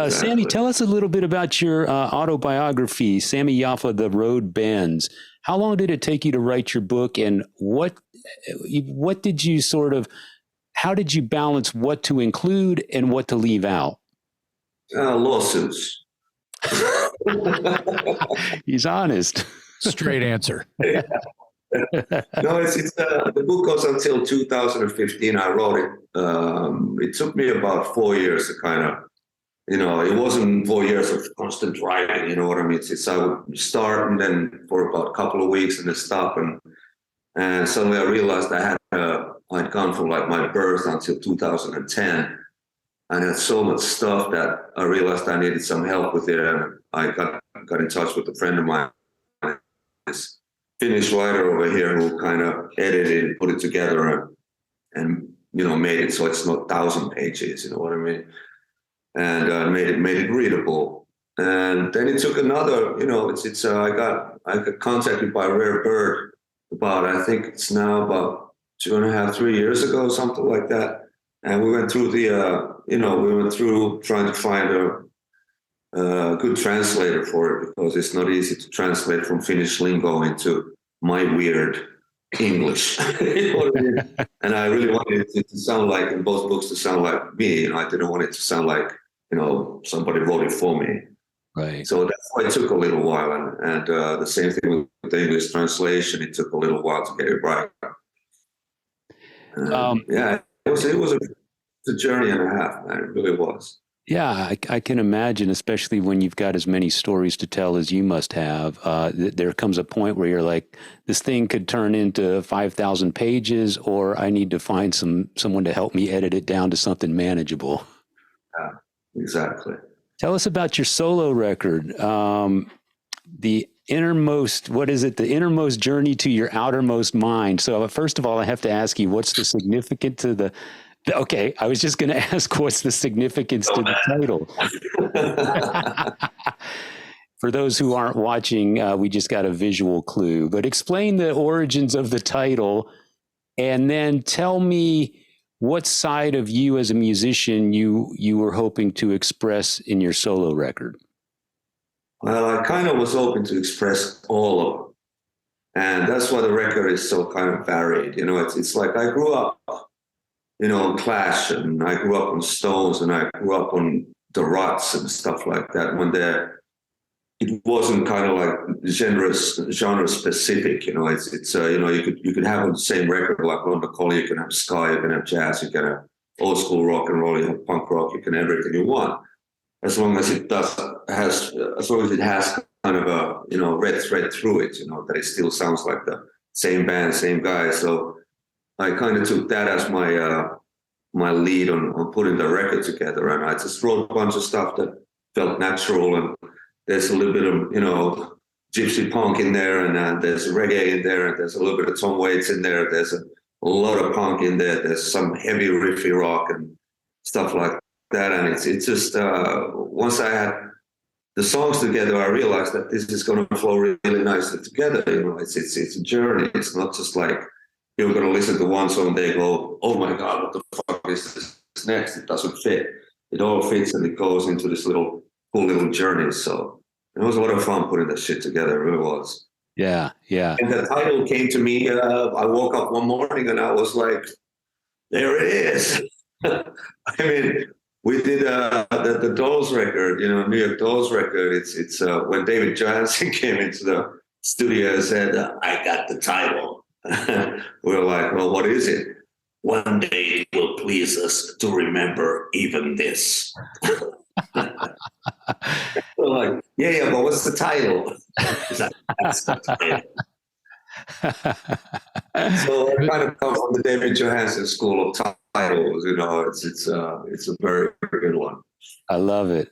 Sammy, tell us a little bit about your autobiography, Sami Yaffa, The Road Bends. How long did it take you to write your book, and what did you how did you balance what to include and what to leave out? Lawsuits. He's honest. Straight answer. Yeah. No, the book goes until 2015. I wrote it. It took me about 4 years to kind of, it wasn't 4 years of constant writing, you know what I mean? I would start and then for about a couple of weeks and then stop. And suddenly I realized I'd gone from like my birth until 2010. And had so much stuff that I realized I needed some help with it. And I got in touch with a friend of mine, this Finnish writer over here, who kind of edited and put it together and made it so it's not 1,000 pages, you know what I mean? And made it readable. And then it took another, I got contacted by Rare Bird about, I think it's now about 2.5, 3 years ago, something like that. And we went through trying to find a good translator for it, because it's not easy to translate from Finnish lingo into my weird English. You know what I mean? And I really wanted it to sound like, in both books, to sound like me. I didn't want it to sound like, somebody wrote it for me. Right. So that's why it took a little while. And the same thing with the English translation. It took a little while to get it right. Yeah, it was a journey and a half, man. It really was. Yeah, I can imagine, especially when you've got as many stories to tell as you must have. There comes a point where you're like, this thing could turn into 5,000 pages, or I need to find someone to help me edit it down to something manageable. Yeah, exactly. Tell us about your solo record, the innermost, what is it? The innermost journey to your outermost mind. So first of all, I have to ask you, what's the significance to the, okay, I was just going to ask, what's the significance to the title? For those who aren't watching, we just got a visual clue, but explain the origins of the title, and then tell me what side of you as a musician you were hoping to express in your solo record. Well, I kind of was hoping to express all of them. And that's why the record is so kind of varied. It's like I grew up, on Clash, and I grew up on Stones, and I grew up on the Ruts and stuff like that, when it wasn't kind of like genre specific. You could have on the same record, like on the call, you can have ska, you can have jazz, you can have old school rock and roll, you have punk rock, you can have everything you want, as long as it has kind of a red thread through it, that it still sounds like the same band, same guy. So I kind of took that as my lead on putting the record together, and I just wrote a bunch of stuff that felt natural. And there's a little bit of gypsy punk in there, and there's reggae in there, and there's a little bit of Tom Waits in there. There's a lot of punk in there. There's some heavy riffy rock and stuff like that. And it's just once I had the songs together, I realized that this is going to flow really nicely together. It's a journey. It's not just like you're going to listen to one song, they go, oh my God, what the fuck is this next? It doesn't fit. It all fits, and it goes into this cool little journey. So it was a lot of fun putting that shit together. It really was. Yeah, yeah. And the title came to me. I woke up one morning and I was like, there it is. I mean, we did the Dolls record, New York Dolls record. It's when David Johansen came into the studio and said, I got the title. We were like, well, what is it? One day it will please us to remember even this. We're like, yeah, but what's the title? That's the title. So I kind of come from the David Johansen school of titles. It's a very, very good one. I love it.